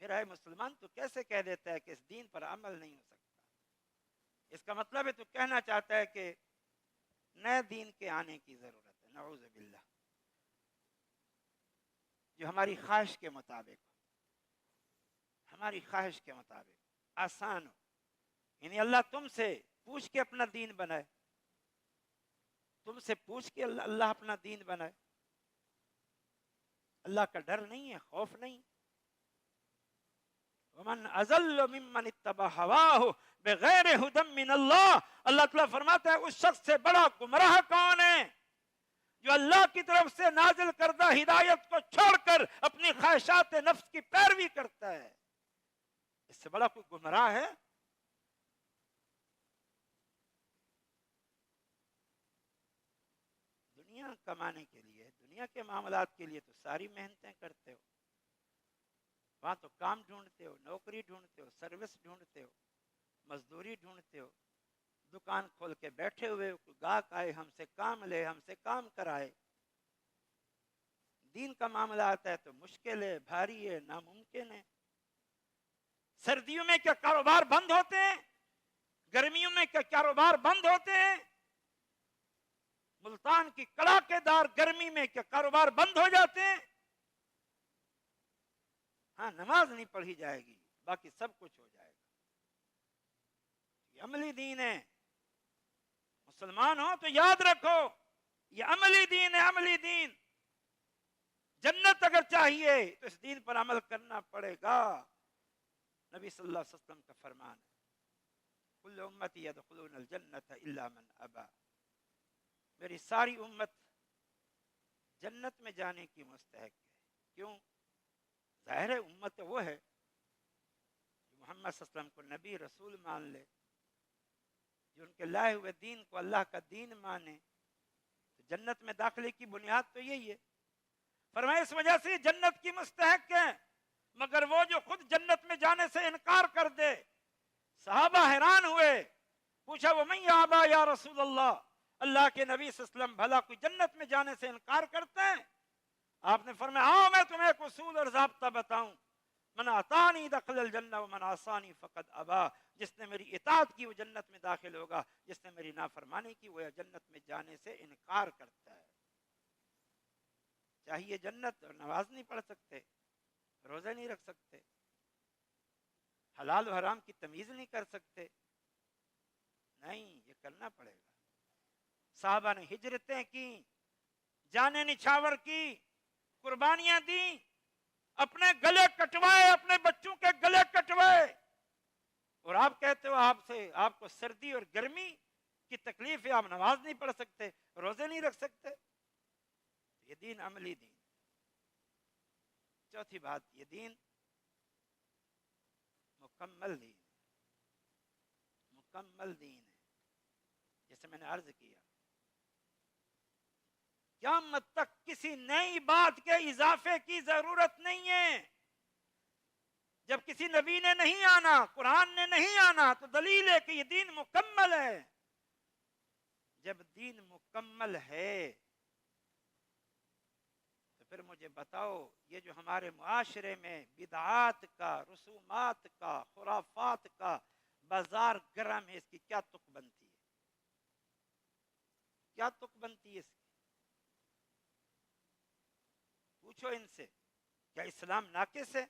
پھر اے مسلمان تو کیسے کہہ دیتا ہے کہ اس دین پر عمل نہیں ہو سکتا؟ اس کا مطلب ہے تو کہنا چاہتا ہے کہ نئے دین کے آنے کی ضرورت ہے، نعوذ باللہ، جو ہماری خواہش کے مطابق ہو، ہماری خواہش کے مطابق آسان ہو، یعنی اللہ تم سے پوچھ کے اپنا دین بنائے، تم سے پوچھ کے اللہ اپنا دین بنائے، اللہ کا ڈر نہیں ہے، خوف نہیں۔ ومن اضل ممن اتبع هواه بغیر هدى من اللہ، اللہ تعالیٰ فرماتا ہے اس شخص سے بڑا گمراہ کون ہے جو اللہ کی طرف سے نازل کردہ ہدایت کو چھوڑ کر اپنی خواہشات نفس کی پیروی کرتا ہے؟ اس سے بڑا کوئی گمراہ ہے؟ دنیا کمانے کے لیے، دنیا کے معاملات کے لیے تو ساری محنتیں کرتے ہو، وہاں تو کام ڈھونڈتے ہو، نوکری ڈھونڈتے ہو، سروس ڈھونڈتے ہو، مزدوری ڈھونڈتے ہو، دکان کھول کے بیٹھے ہوئے ہو، گاہک آئے ہم سے کام لے، ہم سے کام کرائے۔ دین کا معاملہ آتا ہے تو مشکل ہے، بھاری ہے، ناممکن ہے۔ سردیوں میں کیا کاروبار بند ہوتے ہیں؟ گرمیوں میں کیا کاروبار بند ہوتے ہیں؟ ملتان کی کڑاکے دار گرمی میں کیا کاروبار بند ہو جاتے ہیں؟ ہاں، نماز نہیں پڑھی جائے گی، باقی سب کچھ ہو جائے گا۔ یہ عملی دین ہے، مسلمان ہو تو یاد رکھو یہ عملی دین ہے، عملی دین۔ جنت اگر چاہیے تو اس دین پر عمل کرنا پڑے گا۔ نبی صلی اللہ علیہ وسلم کا فرمان ہے، کل امتی یدخلون الجنت الا من ابا، میری ساری امت جنت میں جانے کی مستحق ہے۔ کیوں؟ ظاہر ہے امت وہ ہے جو محمد صلی اللہ علیہ وسلم کو نبی رسول مان لے، جو ان کے لائے ہوئے دین کو اللہ کا دین مانے، تو جنت میں داخلے کی بنیاد تو یہی ہے۔ فرمایا اس وجہ سے جنت کی مستحق ہے، مگر وہ جو خود جنت میں جانے سے انکار کر دے۔ صحابہ حیران ہوئے، پوچھا ومن یابا یا رسول اللہ، اللہ کے نبی صلی اللہ علیہ وسلم بھلا کوئی جنت میں جانے سے انکار کرتا ہے؟ آپ نے فرمایا ہاں میں تمہیں ایک اصول اور ضابطہ بتاؤں، من اطاعنی دخل الجنہ ومن عصانی فقد ابا، جس نے میری اطاعت کی وہ جنت میں داخل ہوگا، جس نے میری نافرمانی کی وہ جنت میں جانے سے انکار کرتا ہے۔ چاہیے جنت اور نماز نہیں پڑھ سکتے، روزے نہیں رکھ سکتے، حلال و حرام کی تمیز نہیں کر سکتے، نہیں، یہ کرنا پڑے گا۔ صحابہ نے ہجرتیں کی، جانیں نچھاور کی، قربانیاں دیں، اپنے گلے کٹوائے، اپنے بچوں کے گلے کٹوائے، اور آپ کہتے ہو آپ کو سردی اور گرمی کی تکلیف ہے، آپ نماز نہیں پڑھ سکتے، روزے نہیں رکھ سکتے۔ یہ دین عملی دین۔ چوتھی بات، یہ دین مکمل دین ہے، مکمل دین ہے۔ جیسے میں نے عرض کیا، قیامت تک کسی نئی بات کے اضافے کی ضرورت نہیں ہے۔ جب کسی نبی نے نہیں آنا، قرآن نے نہیں آنا، تو دلیل ہے کہ یہ دین مکمل ہے۔ جب دین مکمل ہے تو پھر مجھے بتاؤ، یہ جو ہمارے معاشرے میں بدعات کا، رسومات کا، خرافات کا بازار گرم ہے، اس کی کیا تک بنتی ہے؟ کیا تک بنتی ہے اس کی؟ پوچھو ان سے، کیا اسلام ناقص ہے،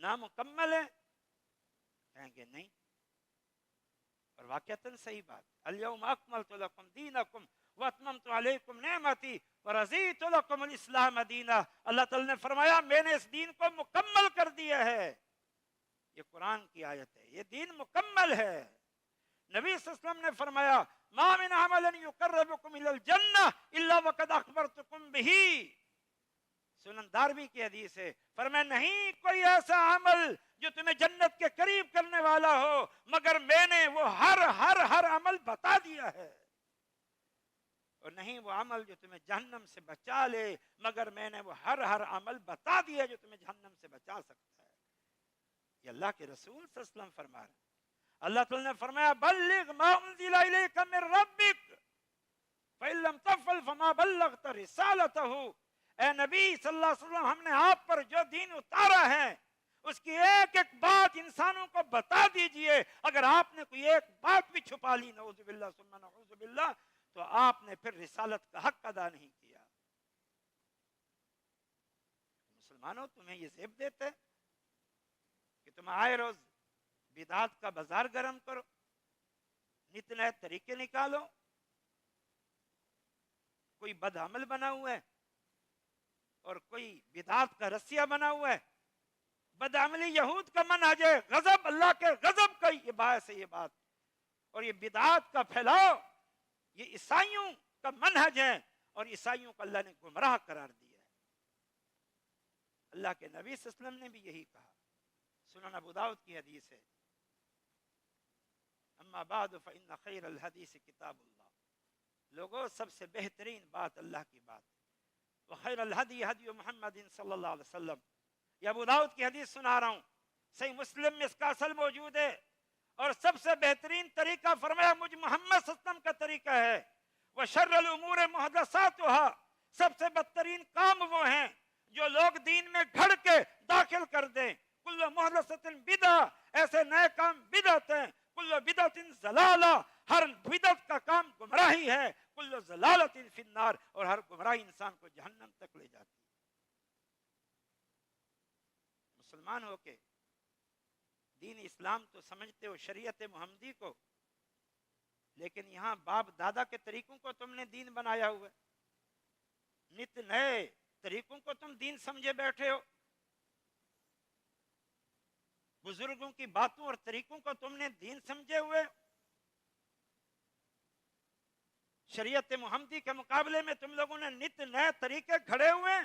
نامکمل ہے؟ کہیں گے نہیں، اور واقعتاً صحیح بات۔ الیوم اکملت لکم دینکم واتممت علیکم نعمتی ورضیت لکم الاسلام دینا، اللہ تعالی نے فرمایا میں نے اس دین کو مکمل کر دیا ہے۔ یہ قرآن کی آیت ہے، یہ دین مکمل ہے۔ نبی صلی اللہ علیہ وسلم نے فرمایا ما من عمل یقربکم الی الجنہ الا وقد اخبرتکم بہ، سنن دارمی کی حدیث ہے، فرمایا نہیں کوئی ایسا عمل جو تمہیں جنت کے قریب کرنے والا ہو مگر میں نے وہ ہر عمل بتا دیا ہے، اور نہیں وہ عمل جو تمہیں جہنم سے بچا لے مگر میں نے وہ ہر عمل بتا دیا جو تمہیں جہنم سے بچا سکتا ہے۔ یہ اللہ کے رسول صلی اللہ علیہ وسلم فرما رہے ہیں۔ اللہ تعالیٰ نے فرمایا بلغ ما انزل الیک من ربک فإن لم تفعل فما بلغت رسالته، اے نبی صلی اللہ علیہ وسلم ہم نے آپ پر جو دین اتارا ہے اس کی ایک ایک بات انسانوں کو بتا دیجئے، اگر آپ نے کوئی ایک بات بھی چھپا لی نعوذ باللہ ثم نعوذ باللہ تو آپ نے پھر رسالت کا حق ادا نہیں کیا۔ مسلمانوں تمہیں یہ زیب دیتے کہ تم آئے روز بدعات کا بازار گرم کرو، نت نئے طریقے نکالو، کوئی بد عمل بنا ہوا ہے اور کوئی بدعات کا رسیہ بنا ہوا ہے۔ بد عملی یہود کا منہج ہے، غضب اللہ کے غضب کا یہ باعث ہے یہ بات، اور یہ بدعات کا پھیلاؤ یہ عیسائیوں کا منہج ہے، اور عیسائیوں کو اللہ نے گمراہ قرار دیا ہے۔ اللہ کے نبی صلی اللہ علیہ وسلم نے بھی یہی کہا، سنن ابو داؤد کی حدیث ہے، اما بعد فإن خیر الحدیث کتاب اللہ، لوگوں سب سے بہترین بات اللہ کی بات ہے، وخیر الہدی ہدی محمد صلی اللہ علیہ وسلم۔ یہ ابو داؤد کی حدیث سنا رہا ہوں، صحیح مسلم میں اس کا اصل موجود ہے، اور سب سے بہترین طریقہ فرمایا مجھ محمد صلی اللہ علیہ وسلم کا طریقہ ہے، وشر الامور محدثاتها، سب سے بدترین کام وہ ہیں جو لوگ دین میں گھڑ کے داخل کر دیں، کل محدثۃ بدعہ، ایسے نئے کام بدعت ہیں، کل بدعت ضلالہ، ہر بدعت کا کام گمراہی ہے، کل ضلالۃ فی النار، اور ہر گمراہی انسان کو جہنم تک لے جاتی ہے۔ مسلمان ہو کے دین اسلام تو سمجھتے ہو، شریعت محمدی کو، لیکن یہاں باپ دادا کے طریقوں کو تم نے دین بنایا ہوا ہے، نت نئے طریقوں کو تم دین سمجھے بیٹھے ہو، بزرگوں کی باتوں اور طریقوں کو تم نے دین سمجھے ہوئے، شریعت محمدی کے مقابلے میں تم لوگوں نے نت نئے طریقے کھڑے ہوئے،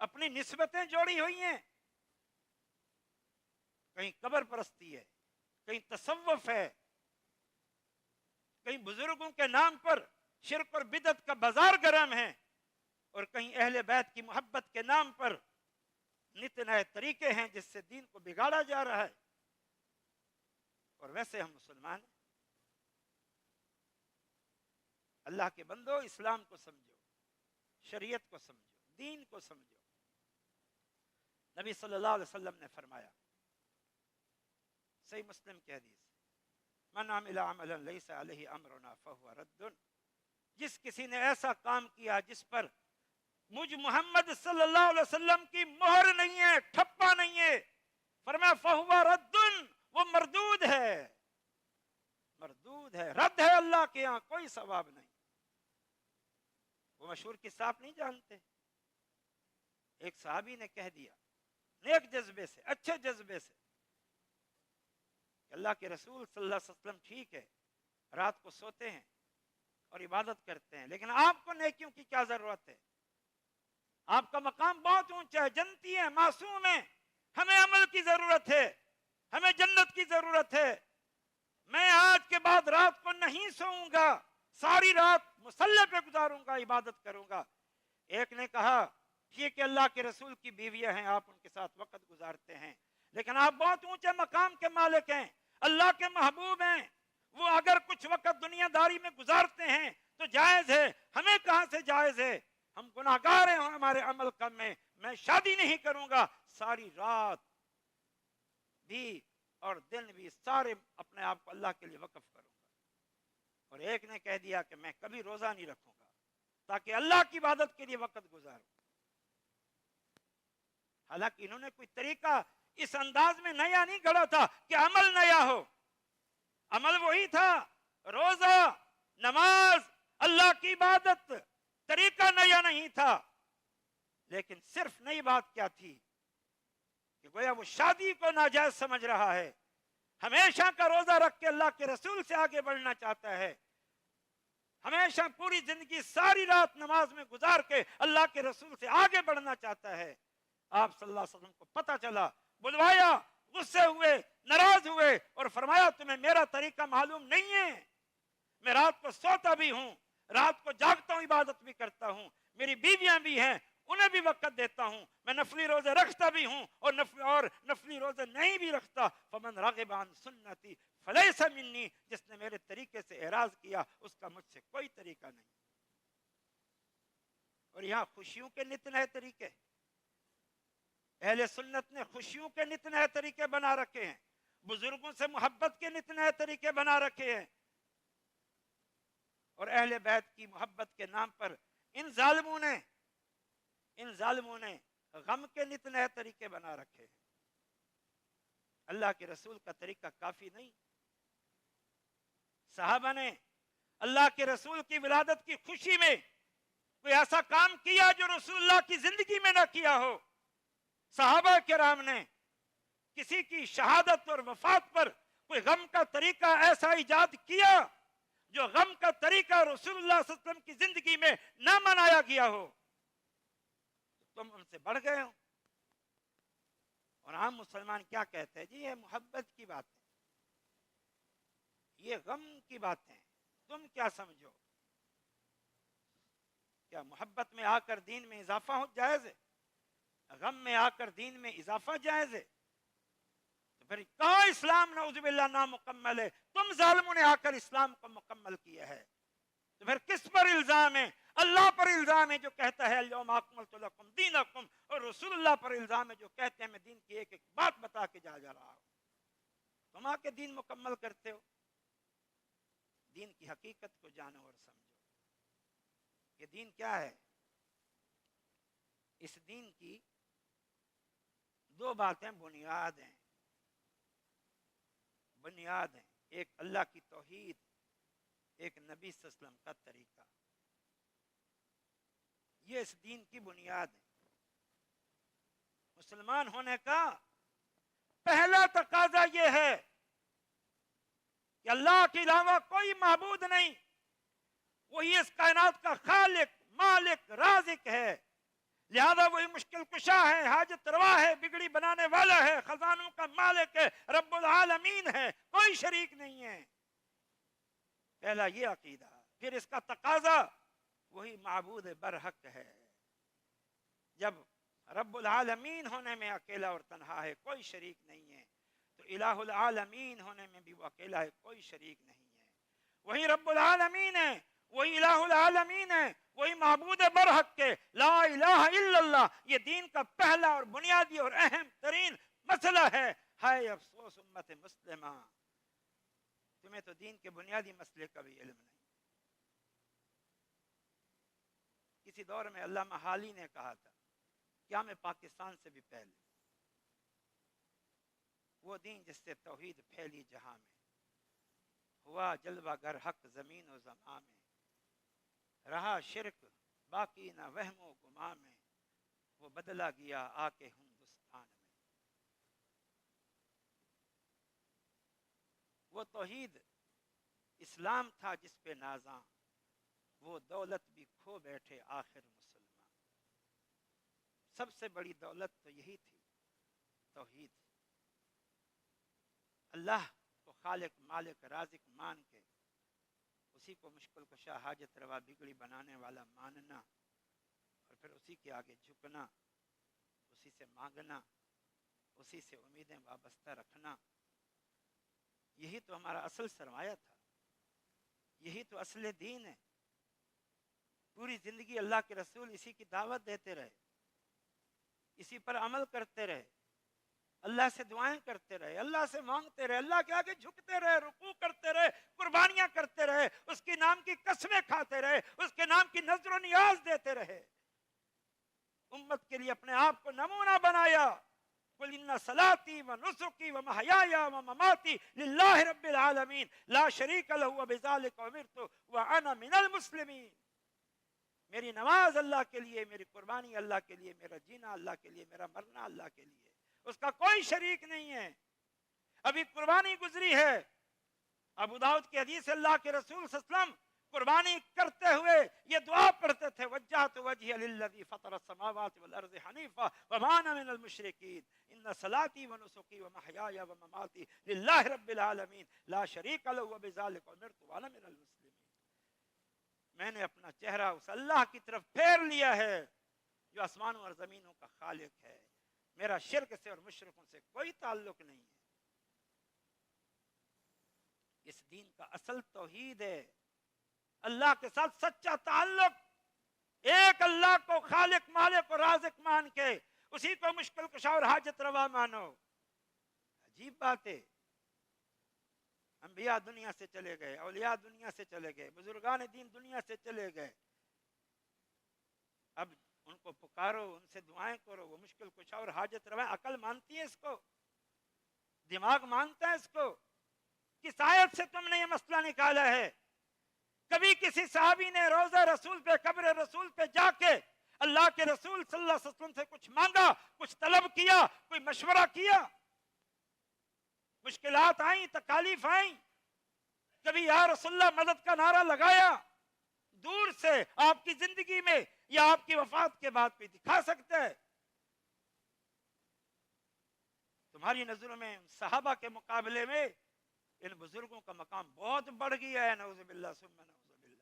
اپنی نسبتیں جوڑی ہوئی ہیں، کہیں قبر پرستی ہے، کہیں تصوف ہے، کہیں بزرگوں کے نام پر شرک اور بدعت کا بازار گرم ہے، اور کہیں اہل بیت کی محبت کے نام پر نت نئے طریقے ہیں جس سے دین کو بگاڑا جا رہا ہے۔ اور ویسے ہم مسلمان ہیں، اللہ کے بندو اسلام کو سمجھو، شریعت کو سمجھو، دین کو سمجھو۔ نبی صلی اللہ علیہ وسلم نے فرمایا، صحیح مسلم کی حدیث، من عمل عملا لیس علیہ امرنا فہو رد، جس کسی نے ایسا کام کیا جس پر مجھ محمد صلی اللہ علیہ وسلم کی مہر نہیں ہے، ٹھپا نہیں ہے، فرمایا فہو رد، وہ مردود ہے، مردود ہے، رد ہے، اللہ کے یہاں کوئی ثواب نہیں۔ وہ مشہور قصہ آپ نہیں جانتے، ایک صحابی نے کہہ دیا نیک جذبے سے، اچھے جذبے سے، اللہ کے رسول صلی اللہ علیہ وسلم ٹھیک ہے رات کو سوتے ہیں اور عبادت کرتے ہیں، لیکن آپ کو نیکیوں کی کیا ضرورت ہے؟ آپ کا مقام بہت اونچا ہے، جنتی ہے، معصوم ہے، ہمیں عمل کی ضرورت ہے، ہمیں جنت کی ضرورت ہے۔ میں آج کے بعد رات کو نہیں سوؤں گا، ساری رات مصلی پہ گزاروں گا، عبادت کروں گا۔ ایک نے کہا ٹھیک ہے، اللہ کے رسول کی بیویاں ہیں، آپ ان کے ساتھ وقت گزارتے ہیں، لیکن آپ بہت اونچے مقام کے مالک ہیں، اللہ کے محبوب ہیں، وہ اگر کچھ وقت دنیا داری میں گزارتے ہیں تو جائز ہے، ہمیں کہاں سے جائز ہے؟ ہم گناہگار ہیں، ہمارے عمل کم ہے، میں شادی نہیں کروں گا، ساری رات بھی اور دن بھی سارے اپنے آپ کو اللہ کے لیے وقف کروں گا۔ اور ایک نے کہہ دیا کہ میں کبھی روزہ نہیں رکھوں گا تاکہ اللہ کی عبادت کے لیے وقت گزاروں۔ حالانکہ انہوں نے کوئی طریقہ اس انداز میں نیا نہیں گھڑا تھا کہ عمل نیا ہو، عمل وہی تھا، روزہ، نماز، اللہ کی عبادت، طریقہ نیا نہیں تھا، لیکن صرف نئی بات کیا تھی کہ گویا وہ شادی کو ناجائز سمجھ رہا ہے، ہمیشہ کا روزہ رکھ کے اللہ کے رسول سے آگے بڑھنا چاہتا ہے، ہمیشہ پوری زندگی ساری رات نماز میں گزار کے اللہ کے رسول سے آگے بڑھنا چاہتا ہے. آپ صلی اللہ علیہ وسلم کو پتہ چلا, بلوایا, غصے ہوئے, ناراض ہوئے اور فرمایا تمہیں میرا طریقہ معلوم نہیں ہے. میں رات کو سوتا بھی ہوں, رات کو جاگتا ہوں, عبادت بھی کرتا ہوں, میری بیویاں بھی ہیں, انہیں بھی وقت دیتا ہوں, میں نفلی روزے رکھتا بھی ہوں اور نفلی روزے نہیں بھی رکھتا. فمن رغب عن سنتی فلیس منی, جس نے میرے طریقے سے اعراض کیا اس کا مجھ سے کوئی طریقہ نہیں. اور یہاں خوشیوں کے نت نئے طریقے, اہل سنت نے خوشیوں کے نت نئے طریقے بنا رکھے ہیں, بزرگوں سے محبت کے نت نئے طریقے بنا رکھے ہیں. اور اہل بیت کی محبت کے نام پر ان ظالموں نے غم کے نت نئے طریقے بنا رکھے ہیں. اللہ کے رسول کا طریقہ کافی نہیں. صحابہ نے اللہ کے رسول کی ولادت کی خوشی میں کوئی ایسا کام کیا جو رسول اللہ کی زندگی میں نہ کیا ہو. صحابہ کرام نے کسی کی شہادت اور وفات پر کوئی غم کا طریقہ ایسا ایجاد کیا جو غم کا طریقہ رسول اللہ صلی اللہ علیہ وسلم کی زندگی میں نہ منایا گیا ہو. تم ان سے بڑھ گئے ہو. اور عام مسلمان کیا کہتے ہیں, جی یہ محبت کی بات ہے, یہ غم کی بات ہے, تم کیا سمجھو. کیا محبت میں آ کر دین میں اضافہ ہو جائز ہے, غم میں آ کر دین میں اضافہ جائز ہے؟ تو پھر کہاں اسلام نعوذ باللہ نامکمل ہے؟ تم ظالموں نے آ کر اسلام کو مکمل کیا ہے. تو پھر کس پر الزام ہے؟ اللہ پر الزام ہے جو کہتا ہے الیوم اکملت لکم دینکم, اور رسول اللہ پر الزام ہے جو کہتے ہیں میں دین کی ایک ایک بات بتا کے جا رہا ہوں. تم آ کے دین مکمل کرتے ہو. دین کی حقیقت کو جانو اور سمجھو. یہ دین کیا ہے؟ اس دین کی دو باتیں بنیاد ہیں. ایک اللہ کی توحید, ایک نبی صلی اللہ علیہ وسلم کا طریقہ. یہ اس دین کی بنیاد ہے. مسلمان ہونے کا پہلا تقاضا یہ ہے کہ اللہ کے علاوہ کوئی معبود نہیں, وہی اس کائنات کا خالق, مالک, رازق ہے. لہذا وہی مشکل کشا ہے, حاجت روا ہے, بگڑی بنانے والا ہے, خزانوں کا مالک ہے, رب العالمین ہے, کوئی شریک نہیں ہے. پہلا یہ عقیدہ. پھر اس کا تقاضا وہی معبود برحق ہے. جب رب العالمین ہونے میں اکیلا اور تنہا ہے, کوئی شریک نہیں ہے, تو الہ العالمین ہونے میں بھی وہ اکیلا ہے, کوئی شریک نہیں ہے. وہی رب العالمین ہے, وہی الہ العالمین ہے, وہی معبود برحق کے. لا الہ الا اللہ یہ دین کا پہلا اور بنیادی اور اہم ترین مسئلہ ہے. ہائے افسوس امت مسلمہ, تمہیں تو دین کے بنیادی مسئلے کا بھی علم نہیں. کسی دور میں علامہ حالی نے کہا تھا, کیا میں پاکستان سے بھی پہلے, وہ دین جس سے توحید پھیلی جہاں میں, ہوا جلوہ گر حق زمین و زمان میں, رہا شرک باقی نہ وہم و گما میں, وہ بدلا گیا آ کے ہندوستان میں. وہ توحید اسلام تھا جس پہ نازاں, وہ دولت بھی کھو بیٹھے آخر مسلمان. سب سے بڑی دولت تو یہی تھی, توحید. اللہ کو خالق, مالک, رازق مان کے اسی کو مشکل کشا, حاجت روا, بگڑی بنانے والا ماننا, اور پھر اسی کے آگے جھکنا, اسی سے مانگنا, اسی سے امیدیں وابستہ رکھنا. یہی تو ہمارا اصل سرمایہ تھا, یہی تو اصل دین ہے. پوری زندگی اللہ کے رسول اسی کی دعوت دیتے رہے, اسی پر عمل کرتے رہے, اللہ سے دعائیں کرتے رہے, اللہ سے مانگتے رہے, اللہ کے آگے جھکتے رہے, رکوع کرتے رہے, قربانیاں کرتے رہے, اس کے نام کی قسمیں کھاتے رہے, اس کے نام کی نذر و نیاز دیتے رہے. امت کے لیے اپنے آپ کو نمونہ بنایا. قل ان صلاتي ونسكي ومحياي ومماتي لله رب العالمين لا شريك له وبذلك امرت وانا من المسلمين. میری نماز اللہ کے لیے, میری قربانی اللہ کے لیے, میرا جینا اللہ کے لیے, میرا مرنا اللہ کے لیے, اس کا کوئی شریک نہیں ہے. ابھی قربانی گزری ہے, ابو داؤد کی حدیث, اللہ کے رسول صلی اللہ علیہ وسلم قربانی کرتے ہوئے یہ دعا پڑھتے تھے وجہت وجہی للذی فطر السماوات والارض حنیفا وما انا من المشرکین ان صلاتی ونسکی ومحیای ومماتی للہ رب العالمین لا شریک لہ وبذلک امرت وانا من المسلمین. میں نے اپنا چہرہ اس اللہ کی طرف پھیر لیا ہے جو آسمانوں اور زمینوں کا خالق ہے. میرا شرک سے اور مشرکوں سے کوئی تعلق نہیں ہے. اس دین کا اصل توحید ہے اللہ کے ساتھ سچا تعلق. ایک اللہ کو خالق مالک اور رازق مان کے اسی کو مشکل کشا اور حاجت روا مانو. عجیب بات ہے. انبیاء دنیا سے چلے گئے, اولیاء دنیا سے چلے گئے, بزرگان دین دنیا سے چلے گئے. اب ان کو پکارو, ان سے دعائیں کرو, وہ مشکل کشا اور حاجت روا. عقل مانتی ہے اس کو؟ دماغ مانتا ہے اس کو؟ کس آیت سے تم نے یہ مسئلہ نکالا ہے؟ کبھی کسی صحابی نے روضہ رسول پہ, قبر رسول پہ جا کے اللہ کے رسول صلی اللہ علیہ وسلم سے کچھ مانگا, کچھ طلب کیا, کوئی مشورہ کیا؟ مشکلات آئیں, تکالیف آئیں, کبھی یا رسول اللہ مدد کا نعرہ لگایا؟ دور سے آپ کی زندگی میں یا آپ کی وفات کے بعد بھی دکھا سکتا ہے. تمہاری نظروں میں صحابہ کے مقابلے میں ان بزرگوں کا مقام بہت بڑھ گیا ہے. نعوذ باللہ ثم نعوذ باللہ.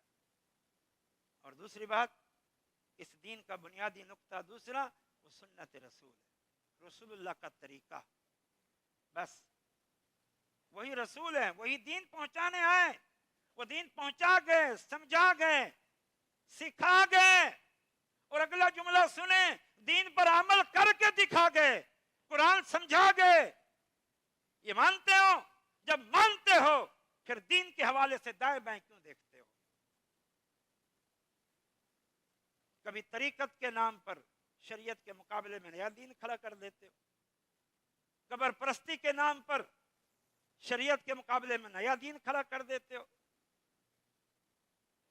اور دوسری بات, اس دین کا بنیادی نقطہ دوسرا وہ سنت رسول ہے, رسول اللہ کا طریقہ. بس وہی رسول ہے, وہی دین پہنچانے آئے. وہ دین پہنچا گئے, سمجھا گئے, سکھا گئے. اور اگلا جملہ سنیں, دین پر عمل کر کے دکھا گئے, قرآن سمجھا گئے. یہ مانتے ہو؟ جب مانتے ہو پھر دین کے حوالے سے دائیں بائیں کیوں دیکھتے ہو؟ کبھی طریقت کے نام پر شریعت کے مقابلے میں نیا دین کھڑا کر دیتے ہو, قبر پرستی کے نام پر شریعت کے مقابلے میں نیا دین کھڑا کر دیتے ہو,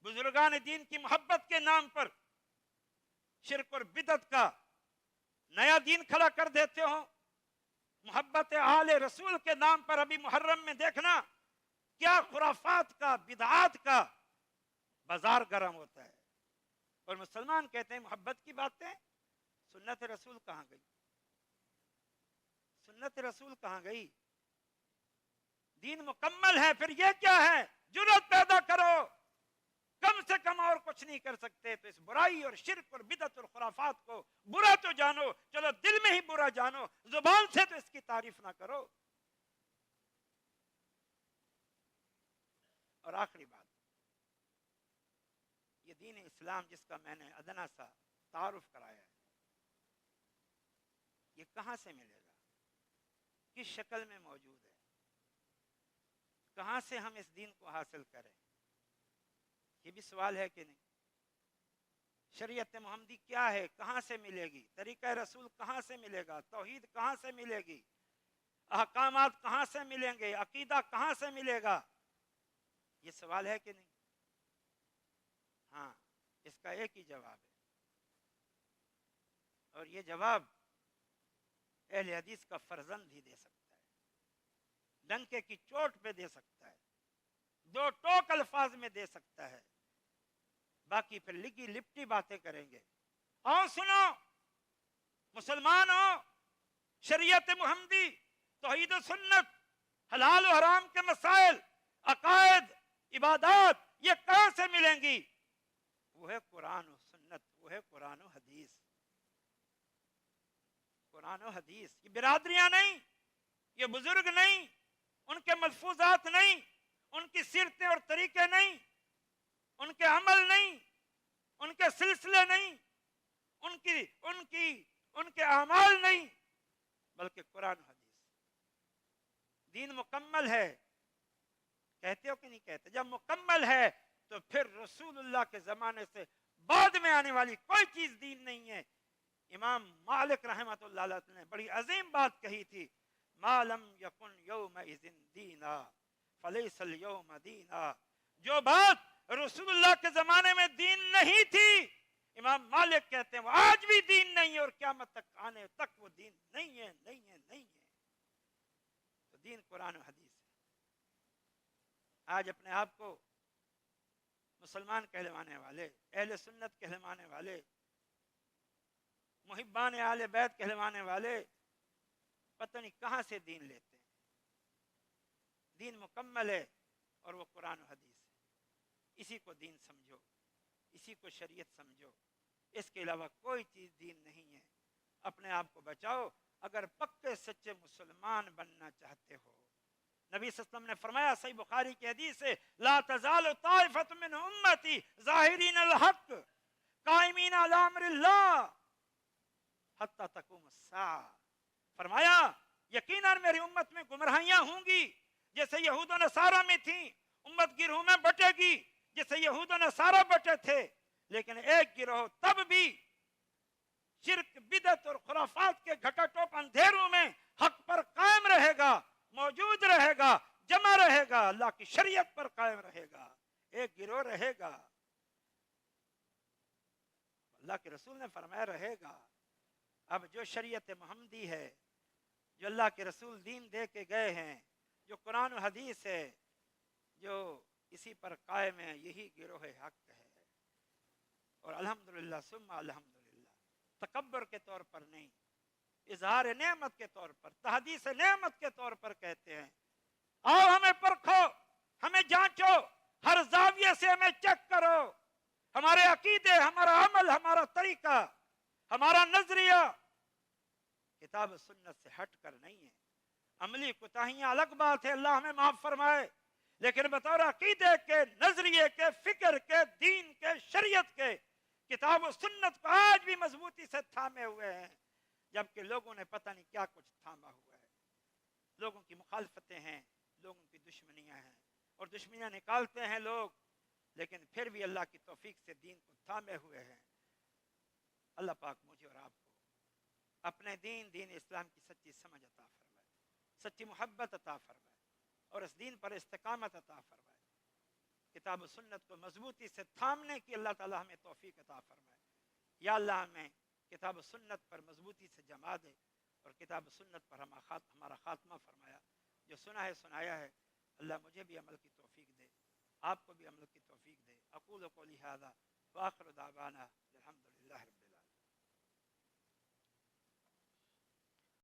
بزرگان دین کی محبت کے نام پر شرک اور بدعت کا نیا دین کھڑا کر دیتے ہو. محبت آل رسول کے نام پر ابھی محرم میں دیکھنا کیا خرافات کا, بدعات کا بازار گرم ہوتا ہے. اور مسلمان کہتے ہیں محبت کی باتیں, سنت رسول کہاں گئی؟ سنت رسول کہاں گئی؟ دین مکمل ہے, پھر یہ کیا ہے؟ جرأت پیدا کرو. کم سے کم اور کچھ نہیں کر سکتے تو اس برائی اور شرک اور بدعت اور خرافات کو برا تو جانو, چلو دل میں ہی برا جانو, زبان سے تو اس کی تعریف نہ کرو. اور آخری بات, یہ دین اسلام جس کا میں نے ادنا سا تعارف کرایا ہے, یہ کہاں سے ملے گا؟ کس شکل میں موجود ہے؟ کہاں سے ہم اس دین کو حاصل کریں؟ یہ بھی سوال ہے کہ نہیں؟ شریعت محمدی کیا ہے, کہاں سے ملے گی؟ طریقہ رسول کہاں سے ملے گا؟ توحید کہاں سے ملے گی؟ احکامات کہاں سے ملیں گے؟ عقیدہ کہاں سے ملے گا؟ یہ سوال ہے کہ نہیں؟ ہاں, اس کا ایک ہی جواب ہے, اور یہ جواب اہل حدیث کا فرزند ہی دے سکتا ہے, ڈنکے کی چوٹ پہ دے سکتا ہے, دو ٹوک الفاظ میں دے سکتا ہے. باقی پھر لگی لپٹی باتیں کریں گے. آؤ سنو مسلمانوں, شریعت محمدی, توحید و سنت, حلال و حرام کے مسائل, عقائد, عبادات, یہ کہاں سے ملیں گی؟ وہ ہے قرآن و سنت, وہ ہے قرآن و حدیث. قرآن و حدیث, یہ برادریاں نہیں, یہ بزرگ نہیں, ان کے ملفوظات نہیں, ان کی سیرتیں اور طریقے نہیں, ان کے عمل نہیں, ان کے سلسلے نہیں, ان کے اعمال نہیں, بلکہ قرآن و حدیث. دین مکمل ہے, کہتے ہو کہ نہیں کہتے؟ جب مکمل ہے تو پھر رسول اللہ کے زمانے سے بعد میں آنے والی کوئی چیز دین نہیں ہے. امام مالک رحمۃ اللہ علیہ نے بڑی عظیم بات کہی تھی, ما لم یکن یومئذ دینا فلیس الیوم دینا. جو بات رسول اللہ کے زمانے میں دین نہیں تھی, امام مالک کہتے ہیں وہ آج بھی دین نہیں ہے, اور قیامت تک آنے تک وہ دین نہیں ہے, نہیں ہے, نہیں ہے. تو دین قرآن و حدیث ہے. آج اپنے آپ کو مسلمان کہلوانے والے، اہل سنت کہلوانے والے، محبان اہل بیت کہلوانے والے پتہ نہیں کہاں سے دین لیتے ہیں۔ دین مکمل ہے اور وہ قرآن و حدیث ہے، اسی کو دین سمجھو، اسی کو شریعت سمجھو، اس کے علاوہ کوئی چیز دین نہیں ہے۔ اپنے آپ کو بچاؤ اگر پکے سچے مسلمان بننا چاہتے ہو۔ نبی صلی اللہ علیہ وسلم نے فرمایا، صحیح بخاری کی حدیث ہے، لا تزال طائفۃ من امتی ظاہرین الحق قائمین علی امر اللہ حتی تقوم الساعہ۔ فرمایا یقیناً میری امت میں گمراہیاں ہوں گی جیسے یہود و نصارہ میں تھیں، امت گروہ میں بٹے گی جیسے یہود و نصارہ بٹے تھے، لیکن ایک گروہ تب بھی شرک بدعت اور خرافات کے گھٹا ٹوپ اندھیروں میں حق پر قائم رہے گا، موجود رہے گا، جمع رہے گا، اللہ کی شریعت پر قائم رہے گا، ایک گروہ رہے گا۔ اللہ کے رسول نے فرمایا رہے گا۔ اب جو شریعت محمدی ہے، جو اللہ کے رسول دین دے کے گئے ہیں، جو قرآن و حدیث ہے، جو اسی پر قائم ہے، یہی گروہ حق ہے۔ اور الحمدللہ ثم الحمدللہ، تکبر کے طور پر نہیں، اظہار نعمت کے طور پر، تحدیث نعمت کے طور پر کہتے ہیں، آؤ ہمیں پرکھو، ہمیں جانچو، ہر زاویے سے ہمیں چیک کرو، ہمارے عقیدے، ہمارا عمل، ہمارا طریقہ، ہمارا نظریہ کتاب و سنت سے ہٹ کر نہیں ہے۔ عملی کوتاہیاں الگ بات ہے، اللہ ہمیں معاف فرمائے، لیکن بطور عقیدے کے، نظریے کے، فکر کے، دین کے، شریعت کے، کتاب و سنت کو آج بھی مضبوطی سے تھامے ہوئے ہیں، جبکہ لوگوں نے پتہ نہیں کیا کچھ تھاما ہوا ہے۔ لوگوں کی مخالفتیں ہیں، لوگوں کی دشمنیاں ہیں، اور دشمنیاں نکالتے ہیں لوگ، لیکن پھر بھی اللہ کی توفیق سے دین کو تھامے ہوئے ہیں۔ اللہ پاک مجھے اور آپ کو اپنے دین اسلام کی سچی سمجھ عطا فرمائے، سچی محبت عطا فرمائے، اور اس دین پر استقامت عطا فرمائے۔ کتاب و سنت کو مضبوطی سے تھامنے کی اللہ تعالی ہمیں توفیق عطا فرمائے۔ یا اللہ ہمیں کتاب و سنت پر مضبوطی سے جما دے، اور کتاب و سنت پر ہمارا خاتمہ فرمایا۔ جو سنا ہے سنایا ہے، اللہ مجھے بھی عمل کی توفیق دے، آپ کو بھی عمل کی توفیق دے۔ اقول قولی ھذا واخر دعوانا الحمدللہ رب العالمین۔